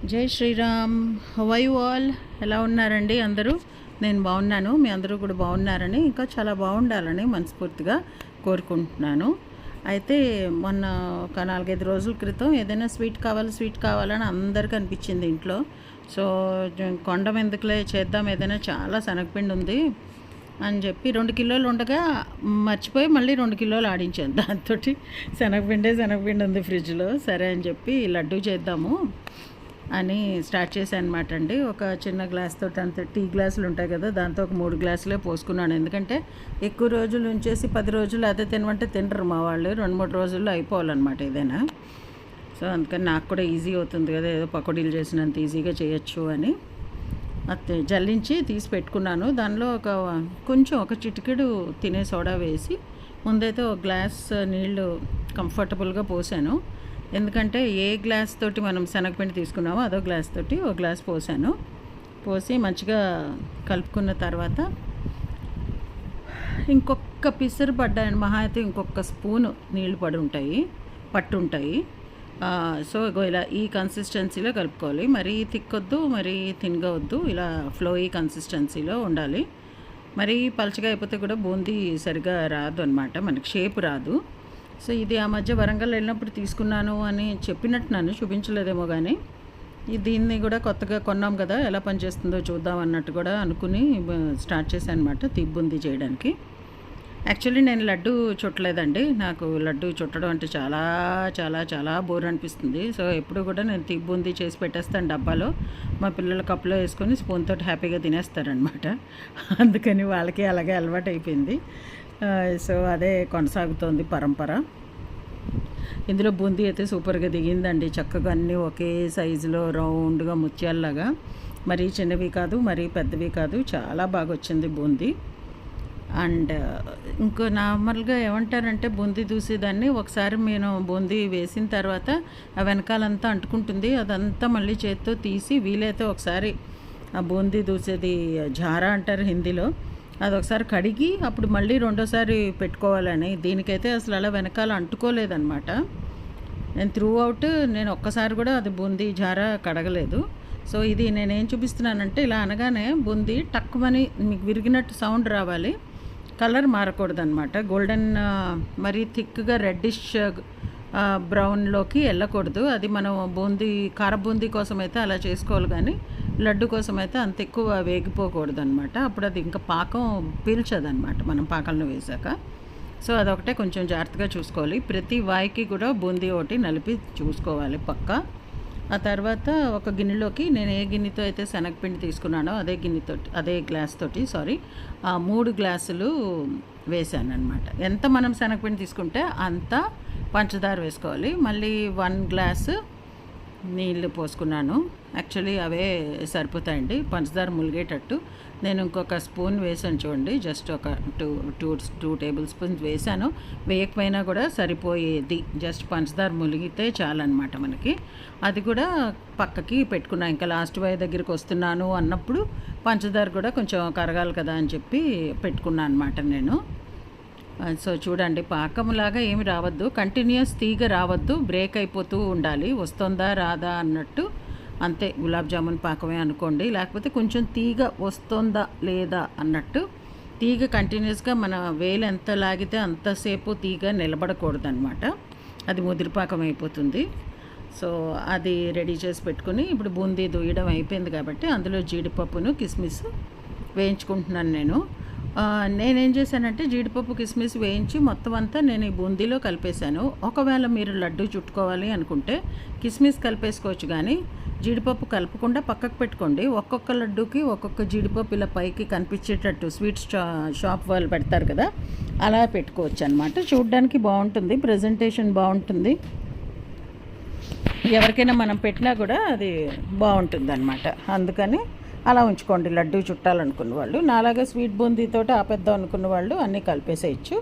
జై Shriram. How are you all? ఎలా ఉన్నారండి అందరూ? నేను బాగున్నాను. మీ అందరూ కూడా బాగున్నారని, ఇంకా చాలా బాగుండాలని మనస్ఫూర్తిగా కోరుకుంటున్నాను. అయితే మొన్న ఒక 4-5 రోజుల క్రితం ఏదైనా స్వీట్ కావాలని అందరికీ అనిపించింది ఇంట్లో. సో కొండం ఎందుకులే, చేద్దాం ఏదైనా, చాలా శనగపిండి ఉంది అని చెప్పి 2 కిలోలు ఉండగా మర్చిపోయి మళ్ళీ 2 కిలోలు ఆడించాను. దాంతో శనగపిండి ఉంది ఫ్రిడ్జ్లో. సరే అని చెప్పి లడ్డూ చేద్దాము అని స్టార్ట్ చేశాను అనమాట అండి. ఒక చిన్న గ్లాస్ తోటి, అంత టీ గ్లాసులు ఉంటాయి కదా, దాంతో ఒక 3 గ్లాసులే పోసుకున్నాను. ఎందుకంటే ఎక్కువ రోజులు ఉంచేసి 10 రోజులు అదే తినమంటే తినరు మా వాళ్ళు. 2-3 రోజుల్లో అయిపోవాలన్నమాట ఏదైనా. సో అందుకని నాకు కూడా ఈజీ అవుతుంది కదా, ఏదో పకోడీలు చేసినంత ఈజీగా చేయొచ్చు అని అది జల్లించి తీసి పెట్టుకున్నాను. దానిలో ఒక చిటికెడు తినే సోడా వేసి ముందైతే ఒక గ్లాస్ నీళ్ళు కంఫర్టబుల్గా పోసాను. ఎందుకంటే ఏ గ్లాస్ తోటి మనం శనగపిండి తీసుకున్నామో అదో గ్లాస్ తోటి ఒక గ్లాస్ పోసాను. పోసి మంచిగా కలుపుకున్న తర్వాత ఇంకొక పిసరు పడ్డాయని, మహా అయితే ఇంకొక స్పూను నీళ్లు పట్టుంటాయి. సో ఇలా ఈ కన్సిస్టెన్సీలో కలుపుకోవాలి. మరీ తిక్కొద్దు, మరీ థిన్గా వద్దు, ఇలా ఫ్లోయీ కన్సిస్టెన్సీలో ఉండాలి. మరీ పలచగా అయిపోతే కూడా బూందీ సరిగా రాదు అనమాట, మనకి షేప్ రాదు. సో ఇది ఆ మధ్య వరంగల్ వెళ్ళినప్పుడు తీసుకున్నాను అని చెప్పినట్టున్నాను, చూపించలేదేమో కానీ దీన్ని కూడా కొత్తగా కొన్నాం కదా, ఎలా పనిచేస్తుందో చూద్దాం అన్నట్టు కూడా అనుకుని స్టార్ట్ చేశాను అనమాట తీపి బూందీ చేయడానికి. యాక్చువల్లీ నేను లడ్డు చుట్టలేదండి. నాకు లడ్డు చుట్టడం అంటే చాలా చాలా చాలా బోర్ అనిపిస్తుంది. సో ఎప్పుడు కూడా నేను తీపి బూందీ చేసి పెట్టేస్తాను డబ్బాలో. మా పిల్లల కప్పులో వేసుకొని స్పూన్ తోటి హ్యాపీగా తినేస్తారనమాట. అందుకని వాళ్ళకి అలాగే అలవాటు అయిపోయింది. సో అదే కొనసాగుతోంది పరంపర. ఇందులో బూందీ అయితే సూపర్గా దిగిందండి. చక్కగా అన్నీ ఒకే సైజులో రౌండ్గా ముత్యాల్లాగా, మరీ చిన్నవి కాదు మరీ పెద్దవి కాదు, చాలా బాగా వచ్చింది బూందీ. అండ్ ఇంకో నార్మల్గా ఏమంటారంటే బూందీ దూసేదాన్ని ఒకసారి నేను బూందీ వేసిన తర్వాత ఆ వెనకాలంతా అంటుకుంటుంది, అదంతా మళ్ళీ చేత్తో తీసి వీలైతే ఒకసారి ఆ బూందీ దూసేది జారా అంటారు హిందీలో, అదొకసారి కడిగి అప్పుడు మళ్ళీ రెండోసారి పెట్టుకోవాలని. దీనికైతే అసలు అలా వెనకాల అంటుకోలేదన్నమాట. నేను త్రూ అవుట్ నేను ఒక్కసారి కూడా అది బూందీ జారా కడగలేదు. సో ఇది నేనేం చూపిస్తున్నానంటే, ఇలా అనగానే బూందీ టక్కుమని మీకు విరిగినట్టు సౌండ్ రావాలి, కలర్ మారకూడదు అనమాట. గోల్డెన్ మరీ థిక్గా రెడ్డిష్ బ్రౌన్లోకి వెళ్ళకూడదు. అది మనం కార బూందీ కోసం అయితే అలా చేసుకోవాలి, కానీ లడ్డు కోసం అయితే అంత ఎక్కువ వేగిపోకూడదు అనమాట. అప్పుడు అది ఇంకా పాకం పీల్చదనమాట మనం పాకంలో వేసాక. సో అదొకటే కొంచెం జాగ్రత్తగా చూసుకోవాలి. ప్రతి వాయికి కూడా బూందీ ఒకటి నలిపి చూసుకోవాలి పక్క. ఆ తర్వాత ఒక గిన్నెలోకి నేను ఏ గిన్నెతో అయితే శనగపిండి తీసుకున్నానో అదే గ్లాస్ తోటి 3 గ్లాసులు వేసాను అనమాట. ఎంత మనం శనగపిండి తీసుకుంటే అంత పంచదార వేసుకోవాలి. మళ్ళీ 1 గ్లాసు నీళ్ళు పోసుకున్నాను. యాక్చువల్లీ అవే సరిపోతాయండి పంచదార ములిగేటట్టు. నేను ఇంకొక స్పూన్ వేసాను చూడండి, జస్ట్ ఒక టూ టేబుల్ స్పూన్స్ వేసాను. వేయకపోయినా కూడా సరిపోయేది, జస్ట్ పంచదార ములిగితే చాలన్నమాట మనకి. అది కూడా పక్కకి పెట్టుకున్నాను. ఇంకా లాస్ట్ వై దగ్గరికి వస్తున్నాను అన్నప్పుడు పంచదార కూడా కొంచెం కరగాలి కదా అని చెప్పి పెట్టుకున్నాను అనమాట నేను. సో చూడండి, పాకంలాగా ఏమి రావద్దు, కంటిన్యూస్ తీగ రావద్దు, బ్రేక్ అయిపోతూ ఉండాలి, వస్తుందా రాదా అన్నట్టు. అంతే, గులాబ్ జామున్ పాకమే అనుకోండి. లేకపోతే కొంచెం తీగ వస్తుందా లేదా అన్నట్టు, తీగ కంటిన్యూస్గా మన వేలు ఎంత లాగితే అంతసేపు తీగ నిలబడకూడదు అనమాట, అది ముదిరిపాకం అయిపోతుంది. సో అది రెడీ చేసి పెట్టుకుని ఇప్పుడు బూందీ దూయడం అయిపోయింది కాబట్టి అందులో జీడిపప్పును కిస్మిస్ వేయించుకుంటున్నాను నేను. నేనేం చేశానంటే జీడిపప్పు కిస్మిస్ వేయించి మొత్తం అంతా నేను ఈ బూందీలో కలిపేశాను. ఒకవేళ మీరు లడ్డు చుట్టుకోవాలి అనుకుంటే కిస్మిస్ కలిపేసుకోవచ్చు, కానీ జీడిపప్పు కలపకుండా పక్కకు పెట్టుకోండి. ఒక్కొక్క లడ్డూకి ఒక్కొక్క జీడిపప్పు ఇలా పైకి కనిపించేటట్టు స్వీట్ షాప్ వాళ్ళు పెడతారు కదా, అలా పెట్టుకోవచ్చు అనమాట. చూడడానికి బాగుంటుంది, ప్రజెంటేషన్ బాగుంటుంది, ఎవరికైనా మనం పెట్టినా కూడా అది బాగుంటుంది అనమాట. అందుకని అలా ఉంచుకోండి లడ్డు చుట్టాలనుకున్న వాళ్ళు. నాలాగా స్వీట్ బూందీతో ఆపేద్దాం అనుకున్న వాళ్ళు అన్నీ కలిపేసేయచ్చు.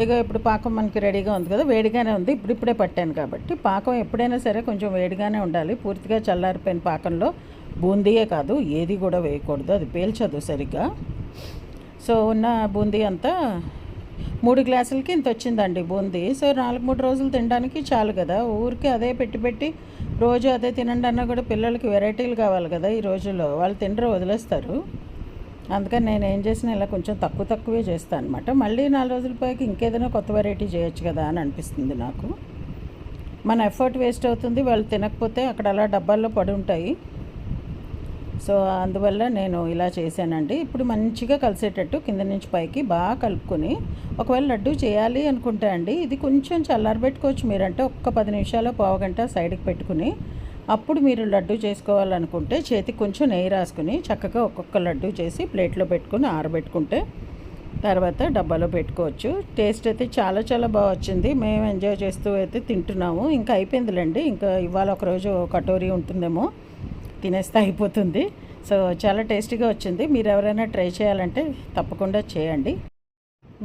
ఇక ఇప్పుడు పాకం మనకి రెడీగా ఉంది కదా, వేడిగానే ఉంది, ఇప్పుడిప్పుడే పట్టాను కాబట్టి. పాకం ఎప్పుడైనా సరే కొంచెం వేడిగానే ఉండాలి. పూర్తిగా చల్లారిపోయిన పాకంలో బూందీయే కాదు ఏది కూడా వేయకూడదు, అది పేల్చదు సరిగ్గా. సో ఉన్న బూందీ అంతా 3 గ్లాసులకి ఇంత వచ్చిందండి బూందీ. సో 3 రోజులు తినడానికి చాలు కదా. ఊరికే అదే పెట్టి రోజు అదే తినండి అన్నా కూడా పిల్లలకి వెరైటీలు కావాలి కదా ఈ రోజుల్లో. వాళ్ళు తినరు, వదిలేస్తారు. అందుకని నేను ఏం చేసినా ఇలా కొంచెం తక్కువే చేస్తాను అనమాట. మళ్ళీ 4 రోజుల పైకి ఇంకేదైనా కొత్త వెరైటీ చేయొచ్చు కదా అని అనిపిస్తుంది నాకు. మన ఎఫర్ట్ వేస్ట్ అవుతుంది, వాళ్ళు తినకపోతే అక్కడ అలా డబ్బాల్లో పడి ఉంటాయి. సో అందువల్ల నేను ఇలా చేశానండి. ఇప్పుడు మంచిగా కలిసేటట్టు కింద నుంచి పైకి బాగా కలుపుకొని, ఒకవేళ లడ్డు చేయాలి అనుకుంటే అండి ఇది కొంచెం చల్లారబెట్టుకోవచ్చు మీరంటే. ఒక్క 10 నిమిషాలు పావుగంట సైడ్కి పెట్టుకుని అప్పుడు మీరు లడ్డు చేసుకోవాలనుకుంటే చేతికి కొంచెం నెయ్యి రాసుకుని చక్కగా ఒక్కొక్క లడ్డు చేసి ప్లేట్లో పెట్టుకుని ఆరబెట్టుకుంటే తర్వాత డబ్బాలో పెట్టుకోవచ్చు. టేస్ట్ అయితే చాలా బాగా వచ్చింది. మేము ఎంజాయ్ చేస్తూ అయితే తింటున్నాము. ఇంకా అయిపోయిందిలేండి. ఇంకా ఇవాళ ఒకరోజు కటోరీ ఉంటుందేమో, తినేస్తే అయిపోతుంది. సో చాలా టేస్టీగా వచ్చింది. మీరు ఎవరైనా ట్రై చేయాలంటే తప్పకుండా చేయండి.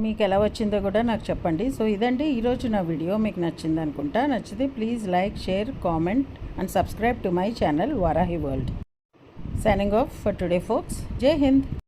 మీకు ఎలా వచ్చిందో కూడా నాకు చెప్పండి. సో ఇదండి ఈరోజు నా వీడియో. మీకు నచ్చింది అనుకుంటా. నచ్చితే please like, share, comment and subscribe to my channel Varahi world. Signing off for today folks. జై హింద్.